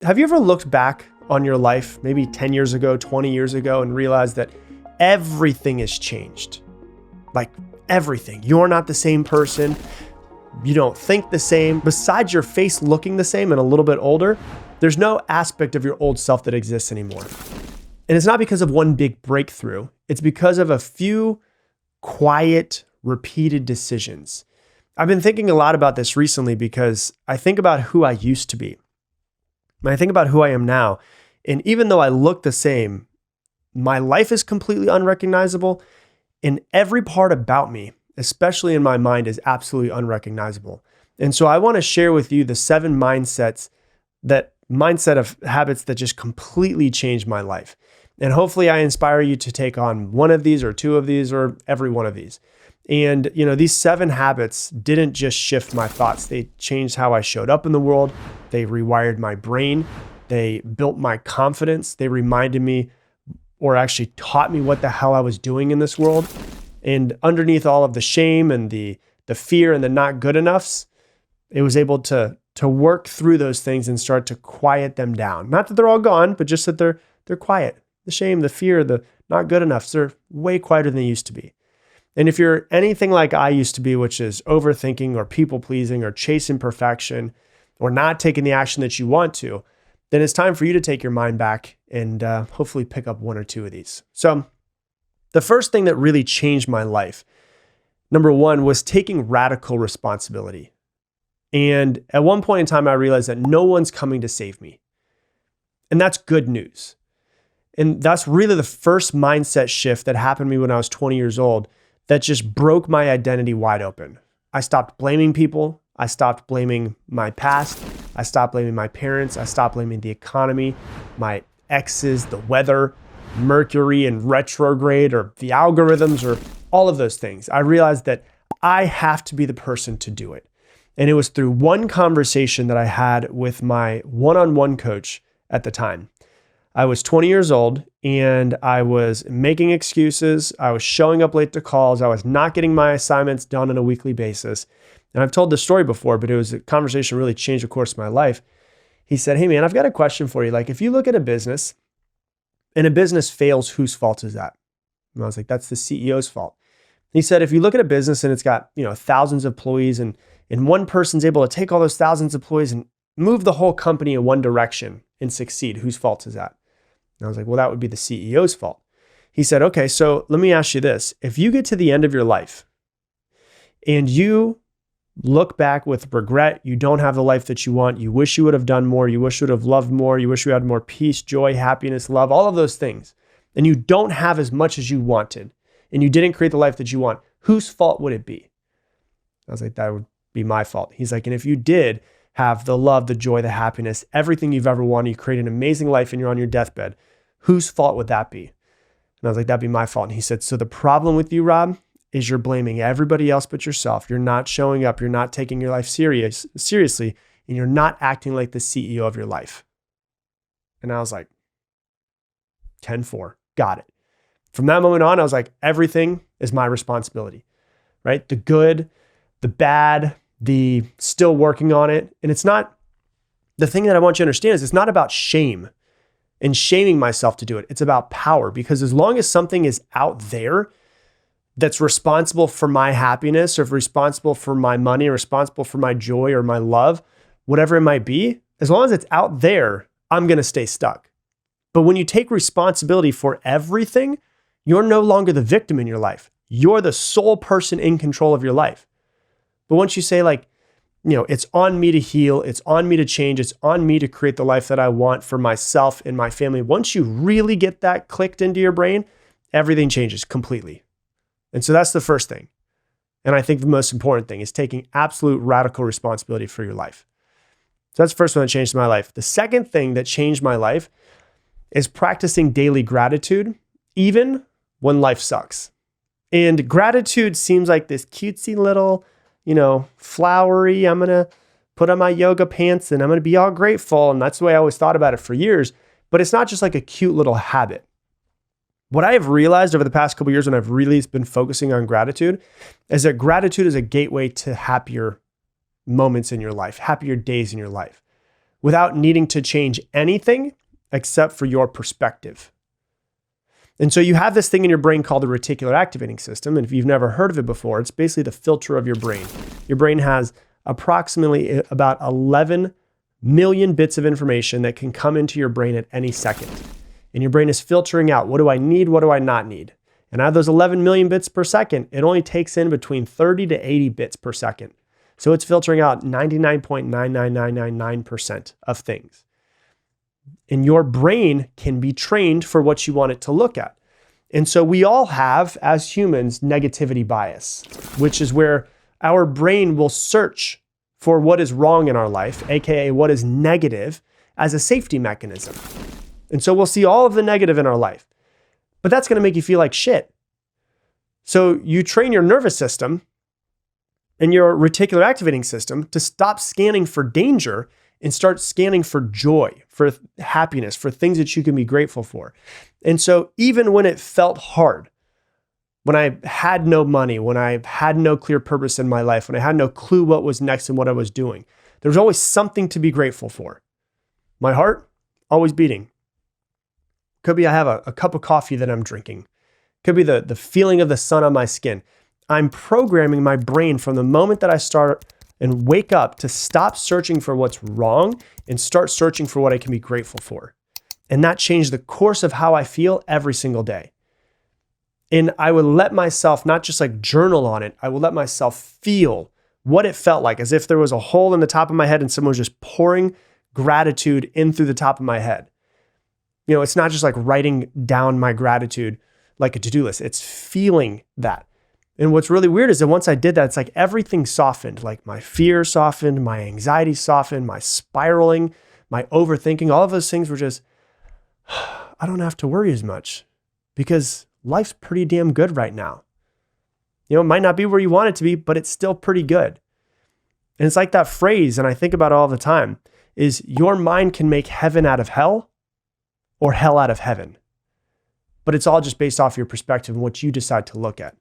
Have you ever looked back on your life, maybe 10 years ago, 20 years ago, and realized that everything has changed? Like everything. You're not the same person. You don't think the same. Besides your face looking the same and a little bit older, there's no aspect of your old self that exists anymore. And it's not because of one big breakthrough. It's because of a few quiet, repeated decisions. I've been thinking a lot about this recently because I think about who I used to be. And I think about who I am now. And even though I look the same, my life is completely unrecognizable. And every part about me, especially in my mind, is absolutely unrecognizable. And so I want to share with you the 7 mindset of habits that just completely changed my life. And hopefully I inspire you to take on one of these or 2 of these or every one of these. And, these 7 habits didn't just shift my thoughts. They changed how I showed up in the world. They rewired my brain. They built my confidence. They reminded me, or actually taught me, what the hell I was doing in this world. And underneath all of the shame and the fear and the not good enoughs, it was able to work through those things and start to quiet them down. Not that they're all gone, but just that they're quiet. The shame, the fear, the not good enoughs, they're way quieter than they used to be. And if you're anything like I used to be, which is overthinking or people pleasing or chasing perfection or not taking the action that you want to, then it's time for you to take your mind back and hopefully pick up 1 or 2 of these. So the first thing that really changed my life, number 1, was taking radical responsibility. And at one point in time, I realized that no one's coming to save me. And that's good news. And that's really the first mindset shift that happened to me when I was 20 years old that just broke my identity wide open. I stopped blaming people. I stopped blaming my past. I stopped blaming my parents. I stopped blaming the economy, my exes, the weather, Mercury in retrograde, or the algorithms, or all of those things. I realized that I have to be the person to do it. And it was through one conversation that I had with my one-on-one coach at the time. I was 20 years old and I was making excuses. I was showing up late to calls. I was not getting my assignments done on a weekly basis. And I've told this story before, but it was a conversation that really changed the course of my life. He said, "Hey man, I've got a question for you. Like if you look at a business and a business fails, whose fault is that?" And I was like, "That's the CEO's fault." He said, "If you look at a business and it's got, thousands of employees and one person's able to take all those thousands of employees and move the whole company in one direction and succeed, whose fault is that?" And I was like, "Well, that would be the CEO's fault." He said, "Okay, so let me ask you this. If you get to the end of your life and you look back with regret, you don't have the life that you want, you wish you would have done more, you wish you would have loved more, you wish you had more peace, joy, happiness, love, all of those things, and you don't have as much as you wanted, and you didn't create the life that you want, whose fault would it be?" I was like, "That would be my fault." He's like, "And if you did have the love, the joy, the happiness, everything you've ever wanted, you create an amazing life and you're on your deathbed, whose fault would that be?" And I was like, "That'd be my fault." And he said, "So the problem with you, Rob, is you're blaming everybody else but yourself. You're not showing up. You're not taking your life seriously, and you're not acting like the CEO of your life." And I was like, 10-4, got it. From that moment on, I was like, everything is my responsibility, right? The good, the bad, the still working on it. And it's not, the thing that I want you to understand is it's not about shame and shaming myself to do it. It's about power, because as long as something is out there that's responsible for my happiness or responsible for my money or responsible for my joy or my love, whatever it might be, as long as it's out there, I'm going to stay stuck. But when you take responsibility for everything, you're no longer the victim in your life. You're the sole person in control of your life. But once you say it's on me to heal, it's on me to change, it's on me to create the life that I want for myself and my family, once you really get that clicked into your brain, everything changes completely. And so that's the first thing. And I think the most important thing is taking absolute radical responsibility for your life. So that's the first one that changed my life. The second thing that changed my life is practicing daily gratitude, even when life sucks. And gratitude seems like this cutesy little, flowery, I'm going to put on my yoga pants and I'm going to be all grateful. And that's the way I always thought about it for years. But it's not just like a cute little habit. What I have realized over the past couple of years when I've really been focusing on gratitude is that gratitude is a gateway to happier moments in your life, happier days in your life. without needing to change anything except for your perspective. And so you have this thing in your brain called the reticular activating system. And if you've never heard of it before, it's basically the filter of your brain. Your brain has approximately about 11 million bits of information that can come into your brain at any second. And your brain is filtering out, what do I need? What do I not need? And out of those 11 million bits per second, it only takes in between 30 to 80 bits per second. So it's filtering out 99.99999% of things. And your brain can be trained for what you want it to look at. And so we all have, as humans, negativity bias, which is where our brain will search for what is wrong in our life, aka what is negative, as a safety mechanism. And so we'll see all of the negative in our life, but that's going to make you feel like shit. So you train your nervous system and your reticular activating system to stop scanning for danger and start scanning for joy, for happiness, for things that you can be grateful for. And so even when it felt hard, when I had no money, when I had no clear purpose in my life, when I had no clue what was next and what I was doing, there was always something to be grateful for. My heart, always beating. Could be I have a cup of coffee that I'm drinking. Could be the feeling of the sun on my skin. I'm programming my brain from the moment that I start and wake up to stop searching for what's wrong and start searching for what I can be grateful for. And that changed the course of how I feel every single day. And I would let myself not just like journal on it, I would let myself feel what it felt like, as if there was a hole in the top of my head and someone was just pouring gratitude in through the top of my head. You know, it's not just like writing down my gratitude like a to-do list. It's feeling that. And what's really weird is that once I did that, it's like everything softened. Like my fear softened, my anxiety softened, my spiraling, my overthinking, all of those things were just, I don't have to worry as much because life's pretty damn good right now. You know, it might not be where you want it to be, but it's still pretty good. And it's like that phrase, and I think about it all the time, is your mind can make heaven out of hell or hell out of heaven. But it's all just based off your perspective and what you decide to look at.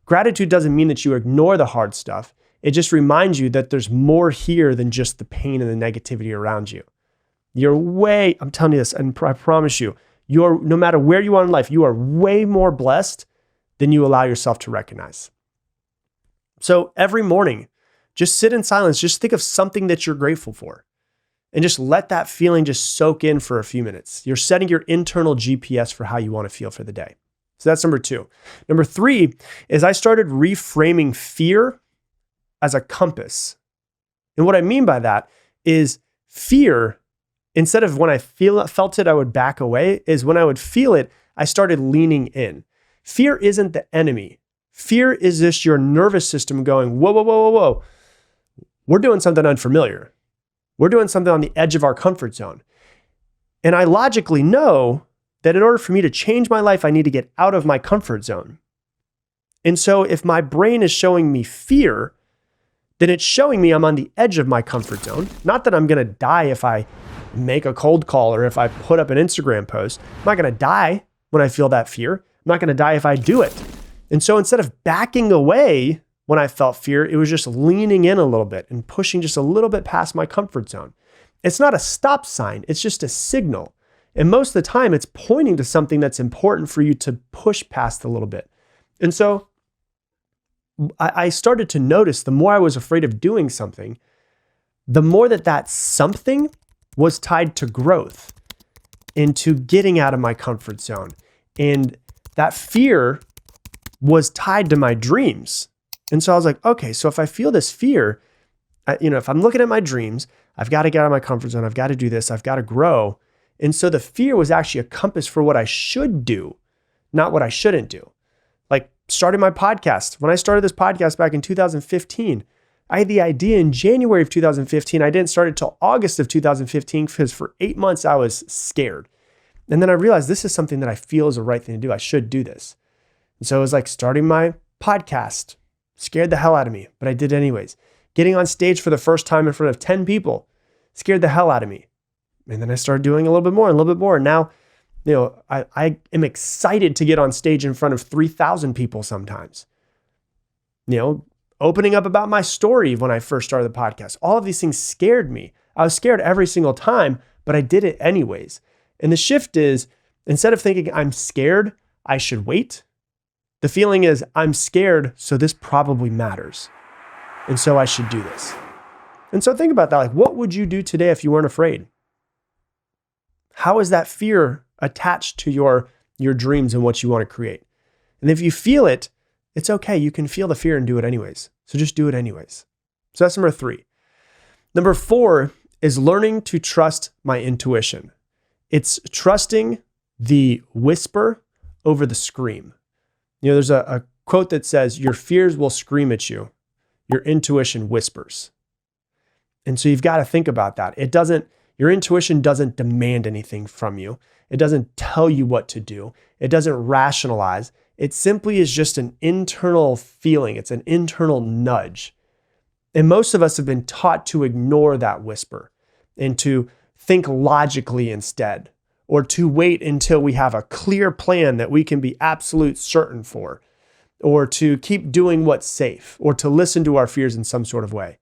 Gratitude doesn't mean that you ignore the hard stuff. It just reminds you that there's more here than just the pain and the negativity around you. I'm telling you this, and I promise you, no matter where you are in life, you are way more blessed than you allow yourself to recognize. So every morning, just sit in silence. Just think of something that you're grateful for and just let that feeling just soak in for a few minutes. You're setting your internal GPS for how you want to feel for the day. So that's number 2. Number 3 is I started reframing fear as a compass. And what I mean by that is fear, instead of when I felt it, I would back away, is when I would feel it, I started leaning in. Fear isn't the enemy. Fear is just your nervous system going, whoa, whoa, whoa, whoa, whoa. We're doing something unfamiliar. We're doing something on the edge of our comfort zone. And I logically know that in order for me to change my life, I need to get out of my comfort zone. And so if my brain is showing me fear, then it's showing me I'm on the edge of my comfort zone. Not that I'm going to die if I make a cold call or if I put up an Instagram post. I'm not going to die when I feel that fear. I'm not going to die if I do it. And so instead of backing away when I felt fear, it was just leaning in a little bit and pushing just a little bit past my comfort zone. It's not a stop sign. It's just a signal. And most of the time, it's pointing to something that's important for you to push past a little bit. And so I started to notice the more I was afraid of doing something, the more that something was tied to growth, into getting out of my comfort zone. And that fear was tied to my dreams. And so I was like, okay, so if I feel this fear, if I'm looking at my dreams, I've got to get out of my comfort zone. I've got to do this. I've got to grow. And so the fear was actually a compass for what I should do, not what I shouldn't do. Like starting my podcast. When I started this podcast back in 2015, I had the idea in January of 2015. I didn't start it till August of 2015 because for 8 months I was scared. And then I realized this is something that I feel is the right thing to do. I should do this. And so it was like starting my podcast. Scared the hell out of me, but I did anyways. Getting on stage for the first time in front of 10 people scared the hell out of me. And then I started doing a little bit more and a little bit more. And now, I am excited to get on stage in front of 3,000 people sometimes. Opening up about my story when I first started the podcast. All of these things scared me. I was scared every single time, but I did it anyways. And the shift is, instead of thinking I'm scared, I should wait, the feeling is I'm scared, so this probably matters. And so I should do this. And so think about that. Like, what would you do today if you weren't afraid? How is that fear attached to your dreams and what you want to create? And if you feel it, it's okay. You can feel the fear and do it anyways. So just do it anyways. So that's number 3. Number 4 is learning to trust my intuition. It's trusting the whisper over the scream. There's a quote that says, your fears will scream at you. Your intuition whispers. And so you've got to think about that. Your intuition doesn't demand anything from you. It doesn't tell you what to do. It doesn't rationalize. It simply is just an internal feeling. It's an internal nudge. And most of us have been taught to ignore that whisper and to think logically instead, or to wait until we have a clear plan that we can be absolute certain for, or to keep doing what's safe, or to listen to our fears in some sort of way.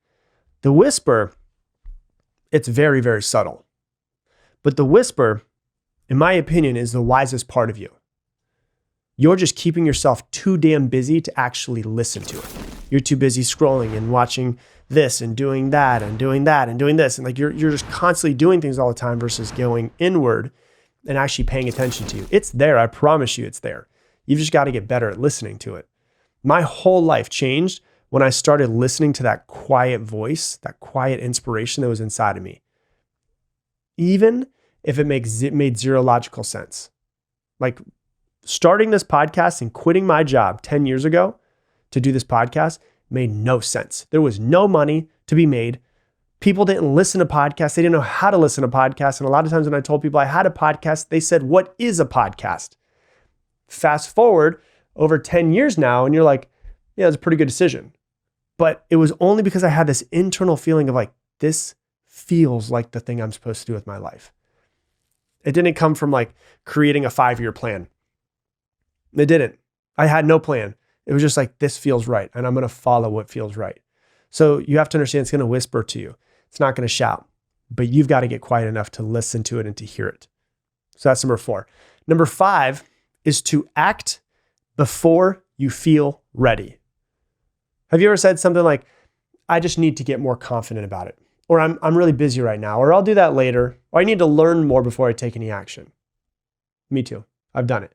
The whisper, it's very, very subtle. But the whisper, in my opinion, is the wisest part of you. You're just keeping yourself too damn busy to actually listen to it. You're too busy scrolling and watching this and doing that and doing that and doing this. And like you're just constantly doing things all the time versus going inward and actually paying attention to you. It's there. I promise you it's there. You've just got to get better at listening to it. My whole life changed when I started listening to that quiet voice, that quiet inspiration that was inside of me. Even if it made zero logical sense. Like starting this podcast and quitting my job 10 years ago to do this podcast made no sense. There was no money to be made. People didn't listen to podcasts. They didn't know how to listen to podcasts. And a lot of times when I told people I had a podcast, they said, what is a podcast? Fast forward over 10 years now, and you're like, yeah, it's a pretty good decision. But it was only because I had this internal feeling of like, this feels like the thing I'm supposed to do with my life. It didn't come from like creating a 5-year plan. It didn't. I had no plan. It was just like, this feels right. And I'm going to follow what feels right. So you have to understand it's going to whisper to you. It's not going to shout, but you've got to get quiet enough to listen to it and to hear it. So that's number 4. Number 5 is to act before you feel ready. Have you ever said something like, I just need to get more confident about it? Or I'm really busy right now, or I'll do that later, or I need to learn more before I take any action. Me too. I've done it.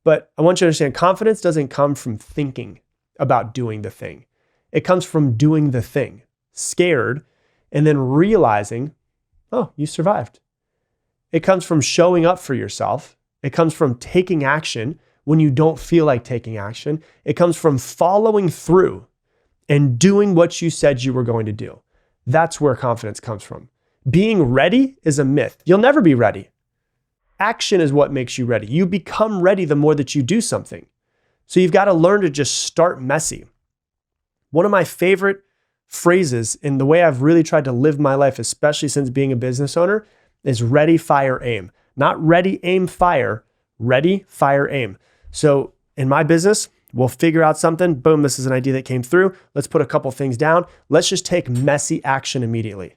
But I want you to understand, confidence doesn't come from thinking about doing the thing. It comes from doing the thing, scared, and then realizing, oh, you survived. It comes from showing up for yourself. It comes from taking action when you don't feel like taking action. It comes from following through and doing what you said you were going to do. That's where confidence comes from. Being ready is a myth. You'll never be ready. Action is what makes you ready. You become ready the more that you do something. So you've got to learn to just start messy. One of my favorite phrases in the way I've really tried to live my life, especially since being a business owner, is ready, fire, aim. Not ready, aim, fire. Ready, fire, aim. So in my business, we'll figure out something. Boom, this is an idea that came through. Let's put a couple things down. Let's just take messy action immediately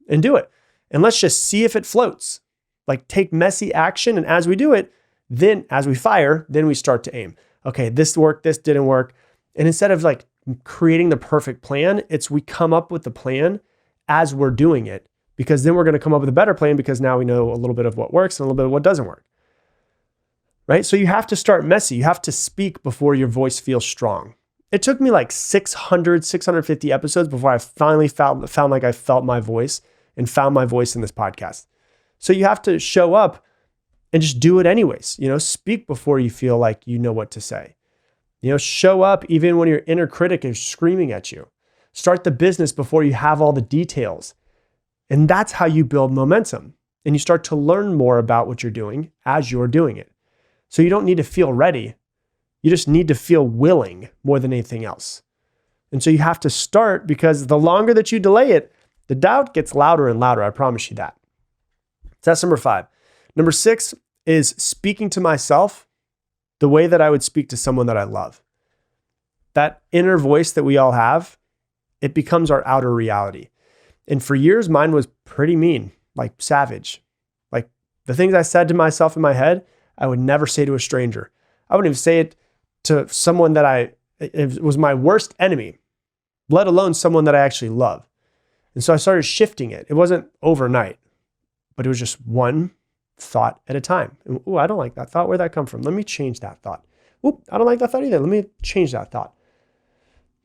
and do it. And let's just see if it floats. Like take messy action. And as we do it, then as we fire, then we start to aim. Okay, this worked, this didn't work. And instead of like creating the perfect plan, it's we come up with the plan as we're doing it, because then we're going to come up with a better plan because now we know a little bit of what works and a little bit of what doesn't work. Right? So you have to start messy. You have to speak before your voice feels strong. It took me like 650 episodes before I finally found like I felt my voice and found my voice in this podcast. So you have to show up and just do it anyways. Speak before you feel like you know what to say. Show up even when your inner critic is screaming at you. Start the business before you have all the details. And that's how you build momentum. And you start to learn more about what you're doing as you're doing it. So you don't need to feel ready. You just need to feel willing more than anything else. And so you have to start, because the longer that you delay it, the doubt gets louder and louder. I promise you that. So that's number 5. Number 6 is speaking to myself the way that I would speak to someone that I love. That inner voice that we all have, it becomes our outer reality. And for years, mine was pretty mean, like savage. Like the things I said to myself in my head, I would never say to a stranger. I wouldn't even say it to someone that it was my worst enemy, let alone someone that I actually love. And so I started shifting it. It wasn't overnight, but it was just one thought at a time. Oh, I don't like that thought. Where'd that come from? Let me change that thought. Oh, I don't like that thought either. Let me change that thought.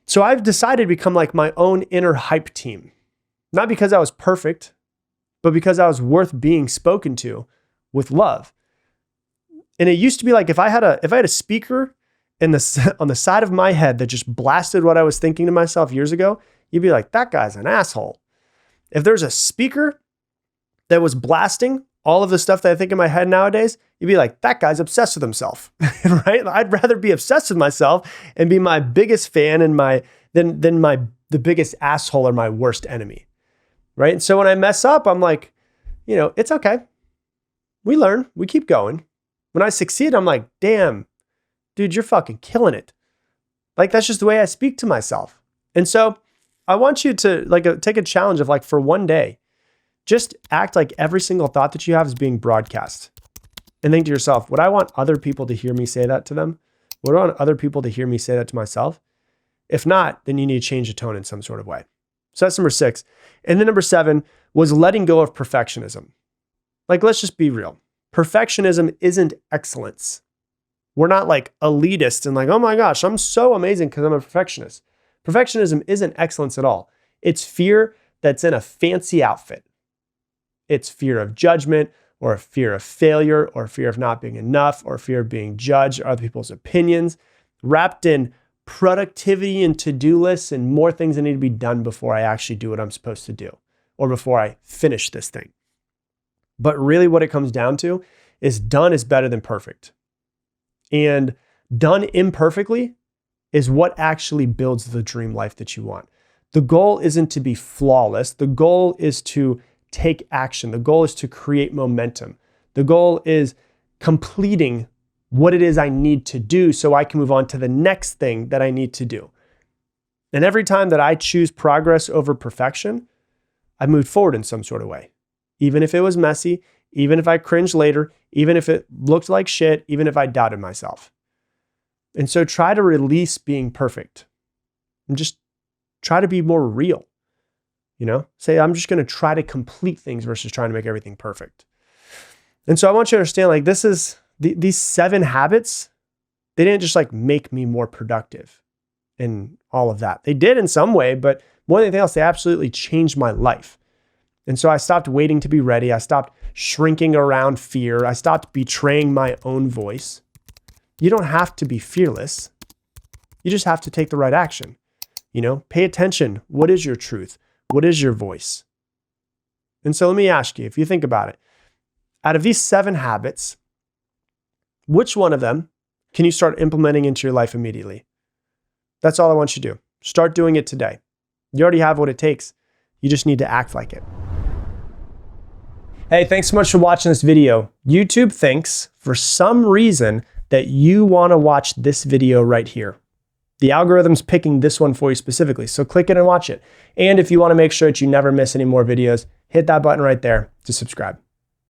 So I've decided to become like my own inner hype team. Not because I was perfect, but because I was worth being spoken to with love. And it used to be like if I had a speaker on the side of my head that just blasted what I was thinking to myself years ago, you'd be like, that guy's an asshole. If there's a speaker that was blasting all of the stuff that I think in my head nowadays, you'd be like, that guy's obsessed with himself, right? I'd rather be obsessed with myself and be my biggest fan and the biggest asshole or my worst enemy, right? And so when I mess up, I'm like, it's okay. We learn, we keep going. When I succeed, I'm like, damn, dude, you're fucking killing it. Like, that's just the way I speak to myself. And so I want you to take a challenge of for one day, just act like every single thought that you have is being broadcast. And think to yourself, would I want other people to hear me say that to them? Would I want other people to hear me say that to myself? If not, then you need to change the tone in some sort of way. So that's number 6. And then number 7 was letting go of perfectionism. Let's just be real. Perfectionism isn't excellence. We're not elitist and oh my gosh, I'm so amazing because I'm a perfectionist. Perfectionism isn't excellence at all. It's fear that's in a fancy outfit. It's fear of judgment or fear of failure or fear of not being enough or fear of being judged or other people's opinions, wrapped in productivity and to-do lists and more things that need to be done before I actually do what I'm supposed to do or before I finish this thing. But really what it comes down to is done is better than perfect. And done imperfectly is what actually builds the dream life that you want. The goal isn't to be flawless. The goal is to take action. The goal is to create momentum. The goal is completing what it is I need to do so I can move on to the next thing that I need to do. And every time that I choose progress over perfection, I moved forward in some sort of way. Even if it was messy, even if I cringed later, even if it looked like shit, even if I doubted myself. And so try to release being perfect and just try to be more real. Say, I'm just going to try to complete things versus trying to make everything perfect. And so I want you to understand, this is these 7 habits, they didn't just make me more productive and all of that. They did in some way, but more than anything else, they absolutely changed my life. And so I stopped waiting to be ready. I stopped shrinking around fear. I stopped betraying my own voice. You don't have to be fearless. You just have to take the right action. Pay attention. What is your truth? What is your voice? And so let me ask you, if you think about it, out of these 7 habits, which one of them can you start implementing into your life immediately? That's all I want you to do. Start doing it today. You already have what it takes. You just need to act like it. Hey, thanks so much for watching this video. YouTube thinks for some reason that you want to watch this video right here. The algorithm's picking this one for you specifically, so click it and watch it. And if you want to make sure that you never miss any more videos, hit that button right there to subscribe.